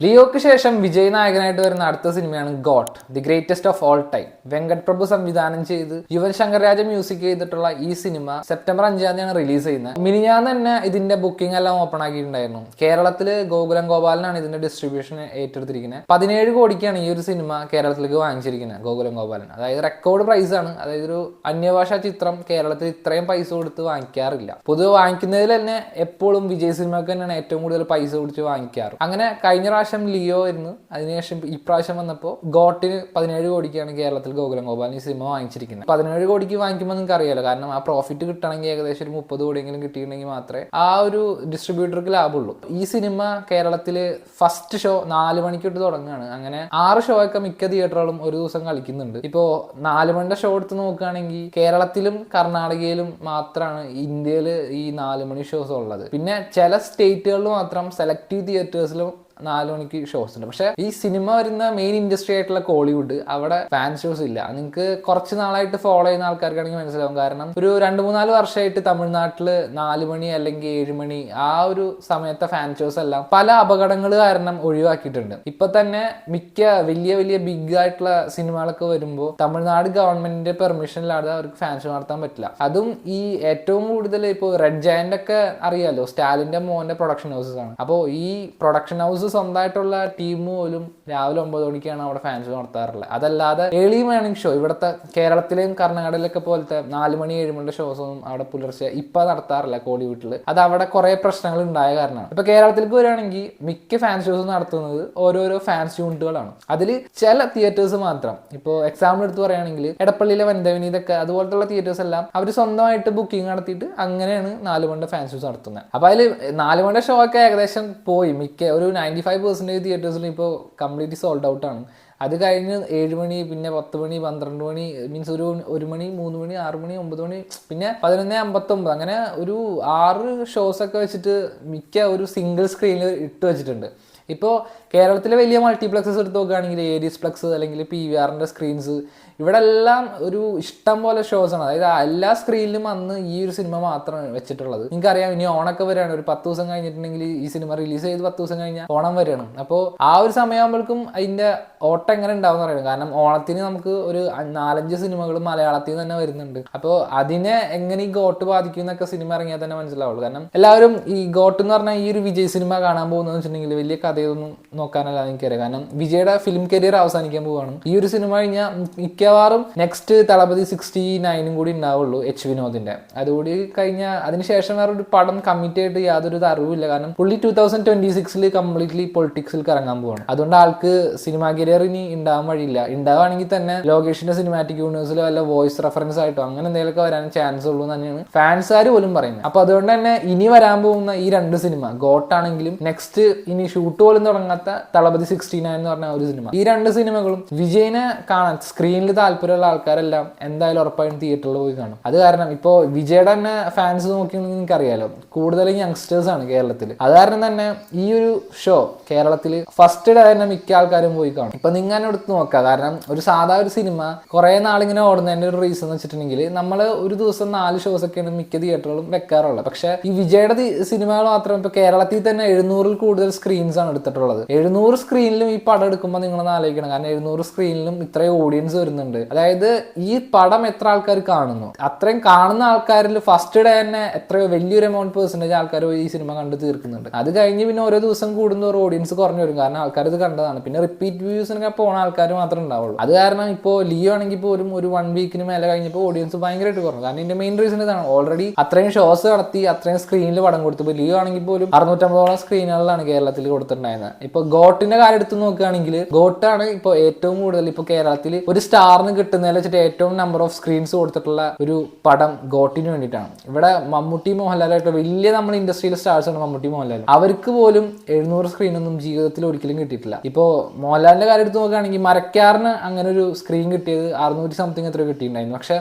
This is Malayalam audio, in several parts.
ലിയോക്ക് ശേഷം വിജയ് നായകനായിട്ട് വരുന്ന അടുത്ത സിനിമയാണ് GOAT the greatest of all time. Venkat Prabhu സംവിധാനം ചെയ്ത് യുവൻ ശങ്കർ രാജ മ്യൂസിക് ചെയ്തിട്ടുള്ള ഈ സിനിമ സെപ്റ്റംബർ 5 റിലീസ് ചെയ്യുന്നത്. മിനിഞ്ഞാന്ന് തന്നെ ഇതിന്റെ ബുക്കിംഗ് എല്ലാം ഓപ്പൺ ആക്കിയിട്ടുണ്ടായിരുന്നു. കേരളത്തില് ഗോകുലം ഗോപാലനാണ് ഇതിന്റെ ഡിസ്ട്രിബ്യൂഷൻ ഏറ്റെടുത്തിരിക്കുന്നത്. 17 കോടിക്കാണ് ഈ ഒരു സിനിമ കേരളത്തിലേക്ക് വാങ്ങിച്ചിരിക്കുന്നത് ഗോകുലം ഗോപാലൻ. അതായത് റെക്കോർഡ് പ്രൈസ് ആണ്. അതായത് ഒരു അന്യഭാഷാ ചിത്രം കേരളത്തിൽ ഇത്രയും പൈസ കൊടുത്ത് വാങ്ങിക്കാറില്ല. പൊതുവെ വാങ്ങിക്കുന്നതിൽ തന്നെ എപ്പോഴും വിജയ് സിനിമക്ക് തന്നെയാണ് ഏറ്റവും കൂടുതൽ പൈസ കൊടുത്ത് വാങ്ങിക്കാറ്. അങ്ങനെ കഴിഞ്ഞ പ്രാവശ്യം ലിയോ ആയിരുന്നു, അതിനുശേഷം ഇപ്രാവശ്യം വന്നപ്പോൾ ഗോട്ടിന് 17 കോടിക്കാണ് കേരളത്തിൽ ഗോകുലം ഗോപാലൻ ഈ സിനിമ വാങ്ങിച്ചിരിക്കുന്നത്. 17 കോടിക്ക് വാങ്ങിക്കുമ്പോൾ നിങ്ങൾക്ക് അറിയാലോ, കാരണം ആ പ്രോഫിറ്റ് കിട്ടണമെങ്കിൽ ഏകദേശം ഒരു 30 കോടിയെങ്കിലും കിട്ടിയിട്ടുണ്ടെങ്കിൽ മാത്രമേ ആ ഒരു ഡിസ്ട്രിബ്യൂട്ടർക്ക് ലാഭമുള്ളൂ. ഈ സിനിമ കേരളത്തിൽ ഫസ്റ്റ് ഷോ 4 മണിക്കൊട്ട് തുടങ്ങുകയാണ്. അങ്ങനെ 6 ഷോ ഒക്കെ മിക്ക തിയേറ്ററുകളും ഒരു ദിവസം കളിക്കുന്നുണ്ട്. ഇപ്പോൾ 4 മണിയുടെ ഷോ എടുത്ത് നോക്കുകയാണെങ്കിൽ കേരളത്തിലും കർണാടകയിലും മാത്രമാണ് ഇന്ത്യയിൽ ഈ 4 മണി ഷോസ് ഉള്ളത്. പിന്നെ ചില സ്റ്റേറ്റുകളിൽ മാത്രം സെലക്റ്റീവ് തിയേറ്റേഴ്സിലും 4 മണിക്ക് ഷോസ് ഉണ്ട്. പക്ഷെ ഈ സിനിമ വരുന്ന മെയിൻ ഇൻഡസ്ട്രി ആയിട്ടുള്ള കോളിവുഡ്, അവിടെ ഫാൻ ഷോസ് ഇല്ല. നിങ്ങൾക്ക് കുറച്ച് നാളായിട്ട് ഫോളോ ചെയ്യുന്ന ആൾക്കാർക്കാണെങ്കിൽ മനസ്സിലാവും. കാരണം ഒരു 2-3-4 വർഷമായിട്ട് തമിഴ്നാട്ടില് 4 മണി അല്ലെങ്കിൽ 7 മണി ആ ഒരു സമയത്തെ ഫാൻ ഷോസ് എല്ലാം പല അപകടങ്ങൾ കാരണം ഒഴിവാക്കിയിട്ടുണ്ട്. ഇപ്പൊ തന്നെ മിക്ക വലിയ വലിയ ബിഗ് ആയിട്ടുള്ള സിനിമകളൊക്കെ വരുമ്പോൾ തമിഴ്നാട് ഗവൺമെന്റിന്റെ പെർമിഷൻ ഇല്ലാതെ അവർക്ക് ഫാൻ ഷോ നടത്താൻ പറ്റില്ല. അതും ഈ ഏറ്റവും കൂടുതൽ ഇപ്പോൾ റെഡ് ജയന്റ് ഒക്കെ അറിയാലോ, സ്റ്റാലിന്റെ മോന്റെ പ്രൊഡക്ഷൻ ഹൗസസ് ആണ്. അപ്പോൾ ഈ പ്രൊഡക്ഷൻ ഹൗസ് സ്വന്തമായിട്ടുള്ള ടീം പോലും രാവിലെ 9 മണിക്കാണ് അവിടെ ഫാൻ ഷോ നടത്താറുള്ളത്. അതല്ലാതെ ഏർലി മോർണിംഗ് ഷോ ഇവിടുത്തെ കേരളത്തിലെയും കർണാടകയിലൊക്കെ പോലത്തെ 4 മണി 7 മണിയുടെ ഷോസ് ഒന്നും അവിടെ പുലർച്ചെ ഇപ്പൊ നടത്താറില്ല കോളിവുഡിൽ. അത് അവിടെ കുറെ പ്രശ്നങ്ങൾ ഉണ്ടായ കാരണമാണ്. ഇപ്പൊ കേരളത്തിലേക്ക് വരികയാണെങ്കിൽ മിക്ക ഫാൻ ഷോസ് നടത്തുന്നത് ഓരോരോ ഫാൻസ് യൂണിറ്റുകളാണ്. അതിൽ ചില തിയേറ്റേഴ്സ് മാത്രം, ഇപ്പോൾ എക്സാമ്പിൾ എടുത്ത് പറയുകയാണെങ്കിൽ എടപ്പള്ളിയിലെ വനിതവിനി ഇതൊക്കെ അതുപോലത്തുള്ള തിയേറ്റേഴ്സ് എല്ലാം അവർ സ്വന്തമായിട്ട് ബുക്കിംഗ് നടത്തിയിട്ട് അങ്ങനെയാണ് 4 മണിയുടെ ഫാൻ ഷോസ് നടത്തുന്നത്. അപ്പൊ അതിൽ 4 മണിയുടെ ഷോ ഒക്കെ ഏകദേശം പോയി. മിക്ക ഒരു 95% തിയേറ്റേഴ്സിലും ഇപ്പോൾ കംപ്ലീറ്റ് സോൾഡ് ഔട്ട് ആണ്. അത് കഴിഞ്ഞ് 7 മണി, പിന്നെ 10 മണി, 12 മണി, മീൻസ് ഒരു 1 മണി, 3 മണി, 6 മണി, 9 മണി, പിന്നെ 11:59, അങ്ങനെ ഒരു 6 ഷോസ് ഒക്കെ വെച്ചിട്ട് മിക്ക ഒരു സിംഗിൾ സ്ക്രീനിൽ ഇട്ട് വെച്ചിട്ടുണ്ട്. ഇപ്പോൾ കേരളത്തിലെ വലിയ മൾട്ടിപ്ലക്സസ് എടുത്ത് നോക്കുകയാണെങ്കിൽ ഏരീസ് പ്ലക്സ് അല്ലെങ്കിൽ PVRന്റെ സ്ക്രീൻസ്, ഇവിടെ എല്ലാം ഒരു ഇഷ്ടം പോലെ ഷോസ് ആണ്. അതായത് എല്ലാ സ്ക്രീനിലും അന്ന് ഈ ഒരു സിനിമ മാത്രമാണ് വെച്ചിട്ടുള്ളത്. നിങ്ങൾക്കറിയാം, ഇനി ഓണൊക്കെ വരികയാണ്. ഒരു 10 ദിവസം കഴിഞ്ഞിട്ടുണ്ടെങ്കിൽ ഈ സിനിമ റിലീസ് ചെയ്ത് 10 ദിവസം കഴിഞ്ഞാൽ ഓണം വരികയാണ്. അപ്പോൾ ആ ഒരു സമയമാകുമ്പോഴേക്കും അതിന്റെ ഓട്ടം എങ്ങനെ ഉണ്ടാവും പറയുന്നത്. കാരണം ഓണത്തിന് നമുക്ക് ഒരു 4-5 സിനിമകൾ മലയാളത്തിൽ തന്നെ വരുന്നുണ്ട്. അപ്പോൾ അതിനെ എങ്ങനെ ഈ ഗോട്ട് ബാധിക്കും എന്നൊക്കെ സിനിമ ഇറങ്ങിയാൽ തന്നെ മനസ്സിലാവുള്ളൂ. കാരണം എല്ലാവരും ഈ ഗോട്ട് എന്ന് പറഞ്ഞാൽ ഈ ഒരു വിജയ് സിനിമ കാണാൻ പോകുന്നതെന്ന് വെച്ചിട്ടുണ്ടെങ്കിൽ വലിയ കഥയൊന്നും നോക്കാനല്ല എനിക്കറിയാം. കാരണം വിജയുടെ ഫിലിം കരിയർ അവസാനിക്കാൻ പോവുകയാണ്. ഈ ഒരു സിനിമ കഴിഞ്ഞാൽ മിക്കവാറും നെക്സ്റ്റ് തളപതി 69 കൂടി ഉണ്ടാവുള്ളൂ, എച്ച് വിനോദിന്റെ. അതുകൂടി കഴിഞ്ഞാൽ അതിനുശേഷം വേറെ ഒരു പടം കമ്മിറ്റ് ആയിട്ട് യാതൊരു അറിവില്ല. കാരണം പുള്ളി 2026 കംപ്ലീറ്റ്ലി പൊളിറ്റിക്സിൽ ഇറങ്ങാൻ പോവാണ്. അതുകൊണ്ട് ആൾക്ക് സിനിമാ കരിയർ ഇനി ഉണ്ടാവാൻ വഴിയില്ല. ഉണ്ടാവുകയാണെങ്കിൽ തന്നെ ലോകേഷിന്റെ സിനിമാറ്റിക് യൂണിവേഴ്സിലോ വല്ല വോയിസ് റെഫറൻസ് ആയിട്ടോ അങ്ങനെ എന്തെങ്കിലുമൊക്കെ വരാൻ ചാൻസ് ഉള്ളൂ തന്നെയാണ് ഫാൻസുകാർ പോലും പറയുന്നത്. അപ്പൊ അതുകൊണ്ട് തന്നെ ഇനി വരാൻ പോകുന്ന ഈ 2 സിനിമ ഗോട്ടാണെങ്കിലും നെക്സ്റ്റ് ഇനി ഷൂട്ട് പോലും തുടങ്ങാത്ത തളപതി 69 എന്ന് പറഞ്ഞ ഒരു സിനിമ, ഈ 2 സിനിമകളും വിജയിനെ കാണാൻ സ്ക്രീനിൽ താല്പര്യമുള്ള ആൾക്കാരെല്ലാം എന്തായാലും ഉറപ്പായും തിയേറ്ററിൽ പോയി കാണും. അത് കാരണം ഇപ്പോൾ വിജയുടെ തന്നെ ഫാൻസ് നോക്കിയാണെങ്കിൽ നിങ്ങൾക്ക് അറിയാലോ, കൂടുതലും യങ്സ്റ്റേഴ്സ് ആണ് കേരളത്തിൽ. അത് കാരണം തന്നെ ഈ ഒരു ഷോ കേരളത്തിൽ ഫസ്റ്റ് ഡേ തന്നെ മിക്ക ആൾക്കാരും പോയി കാണും. ഇപ്പൊ നിങ്ങൾ എടുത്ത് നോക്കാം. കാരണം ഒരു സാധാ ഒരു സിനിമ കുറെ നാളിങ്ങനെ ഓടുന്നതിന്റെ ഒരു റീസൺ എന്ന് വെച്ചിട്ടുണ്ടെങ്കിൽ നമ്മൾ ഒരു ദിവസം 4 ഷോസ് ഒക്കെയാണ് മിക്ക തിയേറ്ററുകളും വെക്കാറുള്ളത്. പക്ഷെ ഈ വിജയുടെ സിനിമകൾ മാത്രം ഇപ്പൊ കേരളത്തിൽ തന്നെ 700-ൽ കൂടുതൽ സ്ക്രീൻസ് ആണ് എടുത്തിട്ടുള്ളത്. 700 സ്ക്രീനിലും ഈ പടം എടുക്കുമ്പോൾ നിങ്ങളൊന്ന് ആലോചിക്കണം. കാരണം 700 സ്ക്രീനിലും ഇത്രയും ഓഡിയൻസ് വരുന്നുണ്ട്. അതായത് ഈ പടം എത്ര ആൾക്കാർ കാണുന്നു, അത്രയും കാണുന്ന ആൾക്കാരിൽ ഫസ്റ്റ് ഡേ തന്നെ എത്രയോ വലിയൊരു എമൗണ്ട് പെർസെന്റേജ് ആൾക്കാർ ഈ സിനിമ കണ്ടു തീർക്കുന്നുണ്ട്. അത് കഴിഞ്ഞ് പിന്നെ ഓരോ ദിവസം കൂടുന്നവർ ഓഡിയൻസ് കുറഞ്ഞു വരും. കാരണം ആൾക്കാർ ഇത് കണ്ടതാണ്. പിന്നെ റിപ്പീറ്റ് വ്യൂസിനൊക്കെ പോണ ആൾക്കാർ മാത്രമേ ഉണ്ടാവുള്ളൂ. അത് കാരണം ഇപ്പോൾ ലിയോ ആണെങ്കിൽ പോലും ഒരു 1 വീക്കിന് മേലെ കഴിഞ്ഞപ്പോൾ ഓഡിയൻസ് ഭയങ്കരമായിട്ട് കുറഞ്ഞു. കാരണം ഇതിന്റെ മെയിൻ റീസൺ ഇതാണ്. ഓൾറെഡി അത്രയും ഷോസ് നടത്തി അത്രയും സ്ക്രീനിൽ പടം കൊടുത്തു. ഇപ്പോൾ ലിയോ ആണെങ്കിൽ പോലും 650ഓളം സ്ക്രീനുകളിലാണ് കേരളത്തിൽ കൊടുത്തിട്ടുണ്ടായിരുന്നത്. ഇപ്പൊ ഗോട്ടിന്റെ കാര്യം എടുത്ത് നോക്കുകയാണെങ്കിൽ ഗോട്ടാണ് ഇപ്പോൾ ഏറ്റവും കൂടുതൽ ഇപ്പോൾ കേരളത്തിൽ ഒരു സ്റ്റാറിന് കിട്ടുന്നതിൽ വെച്ചിട്ട് ഏറ്റവും നമ്പർ ഓഫ് സ്ക്രീൻസ് കൊടുത്തിട്ടുള്ള ഒരു പടം ഗോട്ടിന് വേണ്ടിയിട്ടാണ്. ഇവിടെ മമ്മൂട്ടി മോഹൻലാലായിട്ട് വലിയ നമ്മൾ ഇൻഡസ്ട്രിയിലെ സ്റ്റാർസ് ആണ് മമ്മൂട്ടി മോഹൻലാൽ. അവർക്ക് പോലും 700 സ്ക്രീനൊന്നും ജീവിതത്തിൽ ഒരിക്കലും കിട്ടിയിട്ടില്ല. ഇപ്പോൾ മോഹൻലാലിന്റെ കാര്യം എടുത്ത് നോക്കുകയാണെങ്കിൽ മരക്കാറിന് അങ്ങനെ ഒരു സ്ക്രീൻ കിട്ടിയത് 600 സംതിങ് എത്ര കിട്ടിയിട്ടുണ്ടായിരുന്നു. പക്ഷെ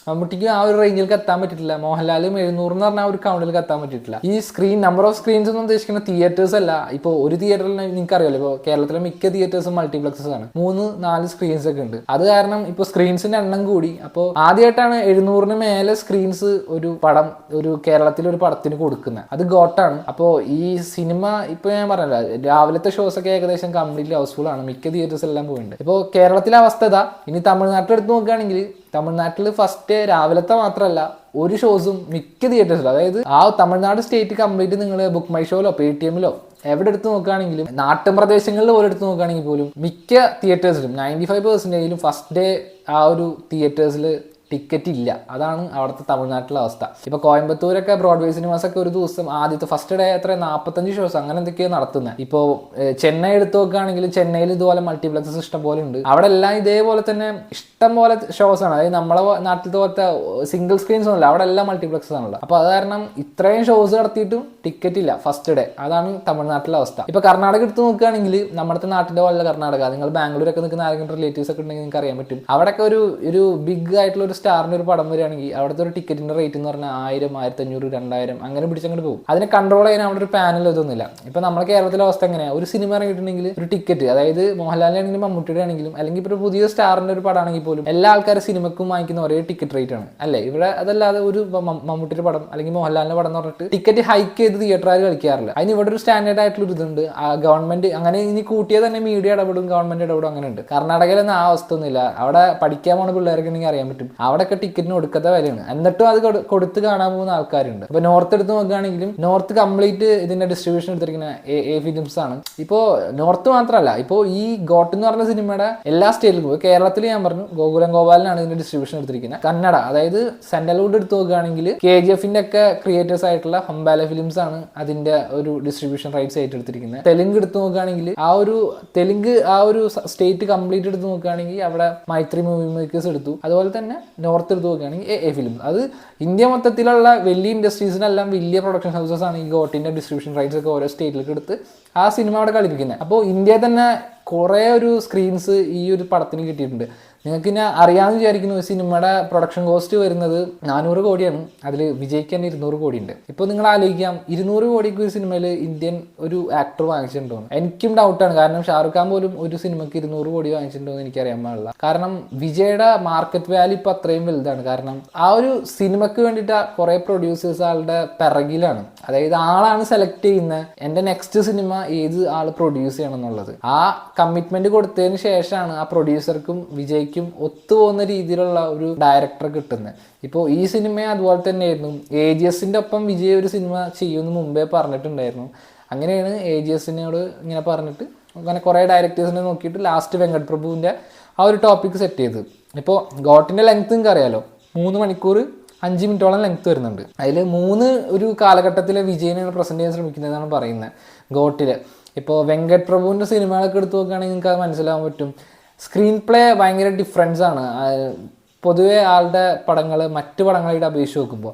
മമ്മൂട്ടിക്ക് ആ ഒരു റേഞ്ചിലേക്ക് എത്താൻ പറ്റിയിട്ടില്ല. മോഹൻലാലും 700 എന്ന് പറഞ്ഞാൽ ആ ഒരു കൗണ്ടിലേക്ക് എത്താൻ പറ്റിയിട്ടില്ല. ഈ നമ്പർ ഓഫ് സ്ക്രീൻസ് എന്ന് ഉദ്ദേശിക്കുന്ന തിയേറ്റേഴ്സ് അല്ല. ഇപ്പോൾ ഒരു തിയേറ്ററിൽ നിങ്ങൾക്ക് അറിയാലോ, ഇപ്പോൾ കേരളത്തിലെ മിക്ക തിയേറ്റേഴ്സും മൾട്ടിപ്ലക്സസ് ആണ്, 3-4 സ്ക്രീൻസ് ഒക്കെ ഉണ്ട്. അത് കാരണം ഇപ്പോൾ സ്ക്രീൻസിന്റെ എണ്ണം കൂടി. അപ്പോൾ ആദ്യമായിട്ടാണ് 700-ന് മേലെ സ്ക്രീൻസ് ഒരു കേരളത്തിലെ ഒരു പടത്തിന് കൊടുക്കുന്നത്. അത് ഗോട്ടാണ്. അപ്പോൾ ഈ സിനിമ ഇപ്പോൾ ഞാൻ പറഞ്ഞല്ലോ, രാവിലത്തെ ഷോസ് ഒക്കെ ഏകദേശം കംപ്ലീറ്റ്ലി ഹൗസ്ഫുൾ ആണ്, മിക്ക തിയേറ്റേഴ്സ് എല്ലാം പോയിട്ടുണ്ട്. ഇപ്പോൾ കേരളത്തിലെ അവസ്ഥ ഇതാ. ഇനി തമിഴ്നാട്ടിൽ എടുത്ത് നോക്കുകയാണെങ്കിൽ തമിഴ്നാട്ടിൽ ഫസ്റ്റ് രാവിലത്തെ മാത്രമല്ല ഒരു ഷോസും മിക്ക തിയേറ്റേഴ്സിലും, അതായത് ആ തമിഴ്നാട് സ്റ്റേറ്റ് കംപ്ലീറ്റ് നിങ്ങൾ ബുക്ക് മൈ ഷോയിലോ പേടിഎമ്മിലോ എവിടെ എടുത്ത് നോക്കുകയാണെങ്കിലും, നാട്ടിൻ പ്രദേശങ്ങളിൽ പോലും എടുത്ത് നോക്കുകയാണെങ്കിൽ പോലും മിക്ക തിയേറ്റേഴ്സിലും 95% ഫസ്റ്റ് ഡേ ആ ഒരു തിയേറ്റേഴ്സിൽ ടിക്കറ്റ് ഇല്ല. അതാണ് അവിടുത്തെ തമിഴ്നാട്ടിലെ അവസ്ഥ. ഇപ്പൊ കോയമ്പത്തൂരൊക്കെ ബ്രോഡ്വേ സിനിമാസ് ഒക്കെ ഒരു ദിവസം ആദ്യത്തെ ഫസ്റ്റ് ഡേ 45 ഷോസ് അങ്ങനെ എന്തൊക്കെയോ നടത്തുന്നത്. ഇപ്പോൾ ചെന്നൈ എടുത്ത് നോക്കുകയാണെങ്കിൽ ചെന്നൈയിൽ ഇതുപോലെ മൾട്ടിപ്ലക്സസ് ഇഷ്ടം പോലെ ഉണ്ട്. അവിടെ എല്ലാം ഇതേപോലെ തന്നെ ഇഷ്ടം പോലെ ഷോസ് ആണ്. അതായത് നമ്മളെ നാട്ടിലത്തെ പോലത്തെ സിംഗിൾ സ്ക്രീൻസ് ഒന്നുമില്ല, അവിടെ എല്ലാം മൾട്ടിപ്ലക്സസ് ആണല്ലോ. അപ്പൊ അത് കാരണം ഇത്രയും ഷോസ് നടത്തിയിട്ടും ടിക്കറ്റ് ഇല്ല ഫസ്റ്റ് ഡേ. അതാണ് തമിഴ്നാട്ടിലെ അവസ്ഥ. ഇപ്പൊ കർണാടക എടുത്ത് നോക്കുകയാണെങ്കിൽ നമ്മുടെ നാട്ടിലെ പോലെ കർണാടക, നിങ്ങൾ ബാംഗ്ലൂരൊക്കെ നിൽക്കുന്ന ആരെങ്കിലും റിലേറ്റീവ്സ് ഒക്കെ ഉണ്ടെങ്കിൽ നിങ്ങൾക്ക് അറിയാൻ പറ്റും. അവിടെയൊക്കെ ഒരു ബിഗ് ആയിട്ടുള്ള ഒരു സ്റ്റാറിന്റെ ഒരു പടം വരികയാണെങ്കിൽ അവിടുത്തെ ഒരു ടിക്കറ്റിന്റെ റേറ്റ് എന്ന് പറഞ്ഞാൽ 1000, 1500, 2000 അങ്ങനെ പിടിച്ചങ്ങോട്ട് പോകും. അതിനെ കൺട്രോൾ ചെയ്യാൻ അവിടെ ഒരു പാനൽ ഇതൊന്നുമില്ല. ഇപ്പൊ നമ്മുടെ കേരളത്തിലെ അവസ്ഥ എങ്ങനെയാണ്? ഒരു സിനിമ ഇറങ്ങിയിട്ടുണ്ടെങ്കിൽ ഒരു ടിക്കറ്റ്, അതായത് മോഹൻലാലിന്റെ ആണെങ്കിലും മമ്മൂട്ടിയുടെ ആണെങ്കിലും അല്ലെങ്കിൽ ഇപ്പോൾ ഒരു പുതിയ സ്റ്റാറിന്റെ ഒരു പടമാണെങ്കിൽ പോലും എല്ലാ ആൾക്കാരും സിനിമക്കും വാങ്ങിക്കുന്ന ഒരേ ടിക്കറ്റ് റേറ്റ് ആണ് അല്ലേ? ഇവിടെ അതല്ലാതെ ഒരു മമ്മൂട്ടിയുടെ പടം അല്ലെങ്കിൽ മോഹൻലാലിന്റെ പടം എന്ന് പറഞ്ഞിട്ട് ടിക്കറ്റ് ഹൈക്ക് ചെയ്ത് തിയേറ്ററുകാർ കളിക്കാറില്ല. അതിന് ഇവിടെ ഒരു സ്റ്റാൻഡേർഡ് ആയിട്ടുള്ള ഒരു ഇതുണ്ട്. ഗവൺമെന്റ് അങ്ങനെ ഇനി കൂട്ടിയാൽ തന്നെ മീഡിയ ഇടപെടും, ഗവൺമെന്റ് ഇടപെടും, അങ്ങനെ ഉണ്ട്. കർണാടകയിലൊന്നും ആ അവസ്ഥ ഒന്നുമില്ല. അവിടെ പഠിക്കാൻ പോണ പിള്ളേർക്ക് ഉണ്ടെങ്കിൽ അറിയാൻ പറ്റും, അവിടെയൊക്കെ ടിക്കറ്റിന് കൊടുക്കാത്ത വിലയാണ്. എന്നിട്ടും അത് കൊടുത്ത് കാണാൻ പോകുന്ന ആൾക്കാരുണ്ട്. ഇപ്പൊ നോർത്ത് എടുത്ത് നോക്കുകയാണെങ്കിലും നോർത്ത് കംപ്ലീറ്റ് ഇതിന്റെ ഡിസ്ട്രിബ്യൂഷൻ എടുത്തിരിക്കുന്ന എ ഫിലിംസ് ആണ്. ഇപ്പോ നോർത്ത് മാത്രമല്ല, ഇപ്പോ ഈ ഗോട്ട് എന്ന് പറഞ്ഞ സിനിമയുടെ എല്ലാ സ്റ്റേറ്റിലും പോയി. കേരളത്തിൽ ഞാൻ പറഞ്ഞു ഗോകുലം ഗോപാലനാണ് ഇതിന്റെ ഡിസ്ട്രിബ്യൂഷൻ എടുത്തിരിക്കുന്നത്. കന്നഡ, അതായത് സെൻട്രൽവുഡ് എടുത്ത് നോക്കുകയാണെങ്കിൽ KGF-ന്റെ ഒക്കെ ക്രിയേറ്റേഴ്സ് ആയിട്ടുള്ള ഹംബാല ഫിലിംസ് ആണ് അതിന്റെ ഒരു ഡിസ്ട്രിബ്യൂഷൻ റൈറ്റ്സ് ആയിട്ട് എടുത്തിരിക്കുന്നത്. തെലുങ്ക് എടുത്ത് നോക്കുകയാണെങ്കിൽ ആ ഒരു സ്റ്റേറ്റ് കംപ്ലീറ്റ് എടുത്ത് നോക്കുകയാണെങ്കിൽ അവിടെ മൈത്രി മൂവി മേക്കേഴ്സ് എടുത്തു. അതുപോലെ തന്നെ നോർത്ത് എടുത്ത് നോക്കുകയാണെങ്കിൽ എ ഫിലിം. അത് ഇന്ത്യ മൊത്തത്തിലുള്ള വലിയ ഇൻഡസ്ട്രീസിനെല്ലാം വലിയ പ്രൊഡക്ഷൻ ഹൗസസ് ആണ് ഈ ഗോട്ടിന്റെ ഡിസ്ട്രിബ്യൂഷൻ റൈറ്റ്സ് ഒക്കെ ഓരോ സ്റ്റേറ്റിലേക്ക് എടുത്ത് ആ സിനിമ അവിടെ കളിപ്പിക്കുന്നത്. അപ്പോൾ ഇന്ത്യയിൽ തന്നെ കുറേ ഒരു സ്ക്രീൻസ് ഈ ഒരു പടത്തിന് കിട്ടിയിട്ടുണ്ട്. നിങ്ങൾക്ക് ഇനി അറിയാമെന്ന് വിചാരിക്കുന്നു, സിനിമയുടെ പ്രൊഡക്ഷൻ കോസ്റ്റ് വരുന്നത് 400 കോടിയാണ്. അതിൽ വിജയ്ക്ക് തന്നെ 200 കോടി ഉണ്ട്. ഇപ്പോൾ നിങ്ങൾ ആലോചിക്കാം, 200 കോടിക്ക് ഒരു സിനിമയിൽ ഇന്ത്യൻ ഒരു ആക്ടർ വാങ്ങിച്ചിട്ടുണ്ടോ? എനിക്കും ഡൗട്ടാണ്. കാരണം ഷാറുഖ് ഖാൻ പോലും ഒരു സിനിമയ്ക്ക് 200 കോടി വാങ്ങിച്ചിട്ടുണ്ടോ എന്ന് എനിക്കറിയാൻ പാടില്ല. കാരണം വിജയുടെ മാർക്കറ്റ് വാല്യൂ ഇപ്പോൾ അത്രയും വലുതാണ്. കാരണം ആ ഒരു സിനിമയ്ക്ക് വേണ്ടിയിട്ട് കുറേ പ്രൊഡ്യൂസേഴ്സ് ആളുടെ പിറകിലാണ്. അതായത് ആളാണ് സെലക്ട് ചെയ്യുന്നത് എൻ്റെ നെക്സ്റ്റ് സിനിമ ഏത് ആൾ പ്രൊഡ്യൂസ് ചെയ്യണം എന്നുള്ളത്. ആ കമ്മിറ്റ്മെന്റ് കൊടുത്തതിന് ശേഷമാണ് ആ പ്രൊഡ്യൂസർക്കും വിജയ്ക്കും ഒത്തുപോകുന്ന രീതിയിലുള്ള ഒരു ഡയറക്ടറെ കിട്ടുന്നത്. ഇപ്പോൾ ഈ സിനിമ അതുപോലെ തന്നെയായിരുന്നു. AGSന്റെ ഒപ്പം വിജയ് ഒരു സിനിമ ചെയ്യുമെന്ന് മുമ്പേ പറഞ്ഞിട്ടുണ്ടായിരുന്നു. അങ്ങനെയാണ് AGSനോട് ഇങ്ങനെ പറഞ്ഞിട്ട് അങ്ങനെ കുറേ ഡയറക്ടേഴ്സിനെ നോക്കിയിട്ട് ലാസ്റ്റ് വെങ്കട് പ്രഭുവിൻ്റെ ആ ഒരു ടോപ്പിക് സെറ്റ് ചെയ്ത്. ഇപ്പോൾ ഗോട്ടിൻ്റെ ലെങ്ത് നിങ്ങൾക്ക് അറിയാലോ, 3 മണിക്കൂർ 5 മിനിറ്റോളം ലെങ്ത് വരുന്നുണ്ട്. അതിൽ 3 ഒരു കാലഘട്ടത്തിലെ വിജയനാണ് പ്രസന്റ് ചെയ്യാൻ ശ്രമിക്കുന്നതെന്നാണ് പറയുന്നത് ഗോട്ടില്. ഇപ്പോൾ വെങ്കട് പ്രഭുവിൻ്റെ സിനിമകളൊക്കെ എടുത്ത് നോക്കുകയാണെങ്കിൽ നിങ്ങൾക്ക് അത് മനസ്സിലാവാൻ പറ്റും. സ്ക്രീൻ പ്ലേ ഭയങ്കര ഡിഫറൻസ് ആണ്. പൊതുവെ ആളുടെ പടങ്ങൾ മറ്റു പടങ്ങളായിട്ട് അപേക്ഷിച്ച് നോക്കുമ്പോൾ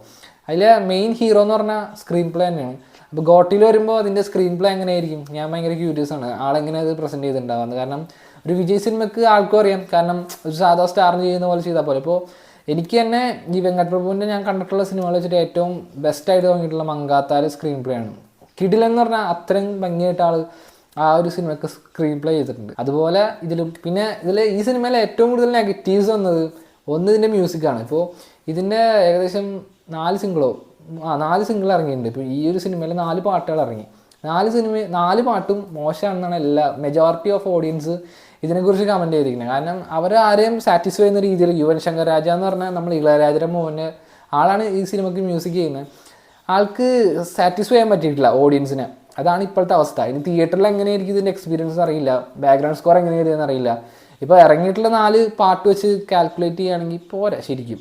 അതിലെ മെയിൻ ഹീറോ എന്ന് പറഞ്ഞാൽ സ്ക്രീൻ പ്ലേ തന്നെയാണ്. അപ്പോൾ ഗോട്ടിൽ വരുമ്പോൾ അതിൻ്റെ സ്ക്രീൻ പ്ലേ എങ്ങനെയായിരിക്കും ഞാൻ ഭയങ്കര ക്യൂരിയസ് ആണ്, ആളെങ്ങനെ അത് പ്രസൻറ്റ് ചെയ്തിട്ടുണ്ടാകുന്നത്. കാരണം ഒരു വിജയ് സിനിമയ്ക്ക് ആൾക്കും അറിയാം, കാരണം ഒരു സാധാ സ്റ്റാറിന് ചെയ്യുന്ന പോലെ ചെയ്താൽ പോലെ. ഇപ്പോൾ എനിക്ക് തന്നെ ഈ വെങ്കട് പ്രഭുവിൻ്റെ ഞാൻ കണ്ടിട്ടുള്ള സിനിമകൾ വെച്ചിട്ട് ഏറ്റവും ബെസ്റ്റായിട്ട് തോന്നിയിട്ടുള്ള മങ്കാത്താല് സ്ക്രീൻ പ്ലേ ആണ്. കിടിലെന്ന് പറഞ്ഞാൽ അത്രയും ഭംഗിയായിട്ട് ആൾ ആ ഒരു സിനിമയ്ക്ക് സ്ക്രീൻ പ്ലേ ചെയ്തിട്ടുണ്ട്. അതുപോലെ ഇതിലും പിന്നെ ഈ സിനിമയിലെ ഏറ്റവും കൂടുതൽ നെഗറ്റീവ്സ് വന്നത് ഇതിൻ്റെ മ്യൂസിക്കാണ്. ഇപ്പോൾ ഇതിൻ്റെ ഏകദേശം 4 സിംഗിൾ ഇറങ്ങിയിട്ടുണ്ട്. ഇപ്പോൾ ഈ ഒരു സിനിമയിൽ 4 പാട്ടുകൾ ഇറങ്ങി. 4 പാട്ടും മോശമാണെന്നാണ് മെജോറിറ്റി ഓഫ് ഓഡിയൻസ് ഇതിനെക്കുറിച്ച് കമൻറ്റ് ചെയ്തിരിക്കുന്നത്. കാരണം അവർ ആരെയും സാറ്റിസ്ഫൈ ചെയ്യുന്ന രീതിയിൽ യുവൻ ശങ്കർ രാജ എന്ന് പറഞ്ഞാൽ നമ്മൾ ഇളയരാജയുടെ മോഹന് ആളാണ് ഈ സിനിമയ്ക്ക് മ്യൂസിക് ചെയ്യുന്നത്. ആൾക്ക് സാറ്റിസ്ഫൈ ചെയ്യാൻ പറ്റിയിട്ടില്ല ഓഡിയൻസിനെ. അതാണ് ഇപ്പോഴത്തെ അവസ്ഥ. ഇനി തിയേറ്ററിൽ എങ്ങനെയായിരിക്കും ഇതിൻ്റെ എക്സ്പീരിയൻസ് അറിയില്ല, ബാക്ക്ഗ്രൗണ്ട് സ്കോർ എങ്ങനെയായിരിക്കും അറിയില്ല. ഇപ്പോൾ ഇറങ്ങിയിട്ടുള്ള 4 പാട്ട് വെച്ച് കാൽക്കുലേറ്റ് ചെയ്യുകയാണെങ്കിൽ പോരാ ശരിക്കും.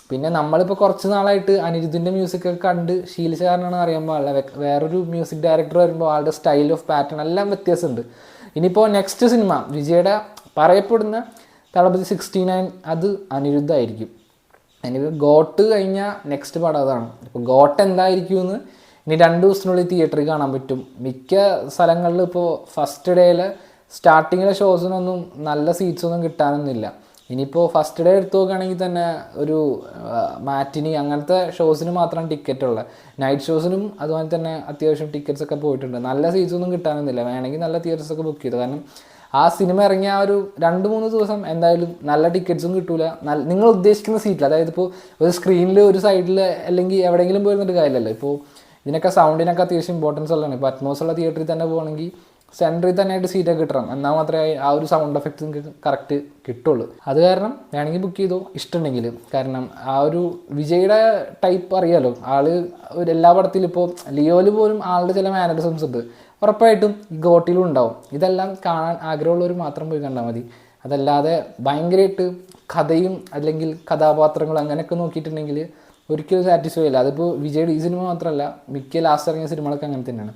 പിന്നെ നമ്മളിപ്പോൾ കുറച്ച് നാളായിട്ട് അനിരുദ്ധിൻ്റെ മ്യൂസിക്കൊക്കെ കണ്ട് ശീലിച്ച കാരണമാണ് അറിയാൻ പാടില്ല. വേറൊരു മ്യൂസിക് ഡയറക്ടർ വരുമ്പോൾ ആളുടെ സ്റ്റൈൽ ഓഫ് പാറ്റേൺ എല്ലാം വ്യത്യാസമുണ്ട്. ഇനിയിപ്പോൾ നെക്സ്റ്റ് സിനിമ വിജയുടെ പറയപ്പെടുന്ന തളപതി 69 അത് അനിരുദ്ധായിരിക്കും. ഇനിയിപ്പോൾ ഗോട്ട് കഴിഞ്ഞാൽ നെക്സ്റ്റ് പടം അതാണ്. ഇപ്പോൾ ഗോട്ട് എന്തായിരിക്കുമെന്ന് ഇനി 2 ദിവസത്തിനുള്ളിൽ തിയേറ്ററിൽ കാണാൻ പറ്റും. മിക്ക സ്ഥലങ്ങളിലും ഇപ്പോൾ ഫസ്റ്റ് ഡേയിൽ സ്റ്റാർട്ടിങ്ങിലെ ഷോസിനൊന്നും നല്ല സീറ്റ്സൊന്നും കിട്ടാനൊന്നുമില്ല. ഇനിയിപ്പോൾ ഫസ്റ്റ് ഡേ എടുത്തു നോക്കുകയാണെങ്കിൽ തന്നെ ഒരു മാറ്റിനി അങ്ങനത്തെ ഷോസിന് മാത്രമാണ് ടിക്കറ്റ് ഉള്ളത്. നൈറ്റ് ഷോസിനും അതുപോലെ തന്നെ അത്യാവശ്യം ടിക്കറ്റ്സ് ഒക്കെ പോയിട്ടുണ്ട്. നല്ല സീറ്റ്സ് ഒന്നും കിട്ടാനൊന്നുമില്ല. വേണമെങ്കിൽ നല്ല തിയേറ്റേഴ്സ് ഒക്കെ ബുക്ക് ചെയ്തു. കാരണം ആ സിനിമ ഇറങ്ങിയ ആ ഒരു 2-3 ദിവസം എന്തായാലും നല്ല ടിക്കറ്റ്സും കിട്ടൂല. നിങ്ങൾ ഉദ്ദേശിക്കുന്ന സീറ്റിൽ, അതായത് ഇപ്പോൾ ഒരു സ്ക്രീനിൽ ഒരു സൈഡിൽ അല്ലെങ്കിൽ എവിടെയെങ്കിലും പോയിരുന്നിട്ട് കാര്യമല്ലോ. ഇപ്പോൾ ഇതിനൊക്കെ സൗണ്ടിനൊക്കെ അത്യാവശ്യം ഇമ്പോർട്ടൻസ് ഉള്ളതാണ്. ഇപ്പോൾ അറ്റ്മോസുള്ള തിയേറ്ററിൽ തന്നെ പോകണമെങ്കിൽ സെൻറ്ററിൽ തന്നെ ആയിട്ട് സീറ്റൊക്കെ കിട്ടണം. എന്നാൽ മാത്രമേ ആ ഒരു സൗണ്ട് എഫക്റ്റ് നിങ്ങൾക്ക് കറക്റ്റ് കിട്ടുള്ളൂ. അത് കാരണം വേണമെങ്കിൽ ബുക്ക് ചെയ്തോ ഇഷ്ടമുണ്ടെങ്കിൽ. കാരണം ആ ഒരു വിജയുടെ ടൈപ്പ് അറിയാലോ, ആള് ഒരു എല്ലാ പടത്തിലും ഇപ്പോൾ ലിയോയിൽ പോലും ആളുടെ ചില മാനറിസംസ് ഉണ്ട്. ഉറപ്പായിട്ടും ഈ ഗോട്ടിലും ഉണ്ടാവും. ഇതെല്ലാം കാണാൻ ആഗ്രഹമുള്ളവർ മാത്രം പോയി കണ്ടാൽ മതി. അതല്ലാതെ ഭയങ്കരമായിട്ട് കഥയും അല്ലെങ്കിൽ കഥാപാത്രങ്ങളും അങ്ങനെയൊക്കെ നോക്കിയിട്ടുണ്ടെങ്കിൽ ഒരിക്കലും സാറ്റിസ്ഫൈ ഇല്ല. അതിപ്പോൾ വിജയുടെ ഈ സിനിമ മാത്രമല്ല, മിക്ക ലാസ്റ്റ് ഇറങ്ങിയ സിനിമകളൊക്കെ അങ്ങനെ തന്നെയാണ്.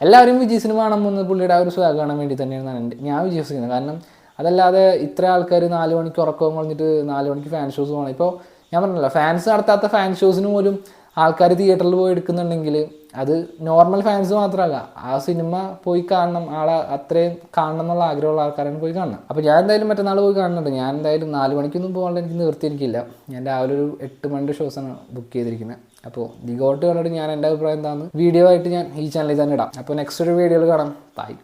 എല്ലാവരും വിജയ് സിനിമ കാണുമ്പോൾ പുള്ളിയുടെ ആ ഒരു സ്വാഗ് കാണാൻ വേണ്ടി തന്നെയാണ് ഞാൻ വിശ്വസിക്കുന്നത്. കാരണം അതല്ലാതെ ഇത്ര ആൾക്കാർ 4 മണിക്ക് ഉറക്കം കളഞ്ഞിട്ട് 4 മണിക്ക് ഫാൻ ഷോസ് പോകണം. ഇപ്പോൾ ഞാൻ പറഞ്ഞല്ലോ, ഫാൻസ് നടത്താത്ത ഫാൻ ഷോസിന് പോലും ആൾക്കാർ തിയേറ്ററിൽ പോയി എടുക്കുന്നുണ്ടെങ്കിൽ അത് നോർമൽ ഫാൻസ് മാത്രമല്ല, ആ സിനിമ പോയി കാണണം, ആളെ അത്രയും കാണണം എന്നുള്ള ആഗ്രഹമുള്ള ആൾക്കാരാണ് പോയി കാണണം. അപ്പോൾ ഞാൻ എന്തായാലും മറ്റന്നാൾ പോയി കാണുന്നുണ്ട്. ഞാൻ എന്തായാലും 4 മണിക്കൊന്നും പോകാനുള്ള എനിക്ക് നിർത്തിയിരിക്കില്ല. ഞാൻ രാവിലെ ഒരു 8 മണിയുടെ ഷോസാണ് ബുക്ക് ചെയ്തിരിക്കുന്നത്. അപ്പോൾ ദി ഗോട്ട് കണ്ടിട്ട് ഞാൻ എൻ്റെ അഭിപ്രായം എന്താണെന്ന് വീഡിയോ ആയിട്ട് ഞാൻ ഈ ചാനലിൽ തന്നെ ഇടാം. അപ്പോൾ നെക്സ്റ്റ് ഒരു വീഡിയോയിൽ കാണാം. ബൈ.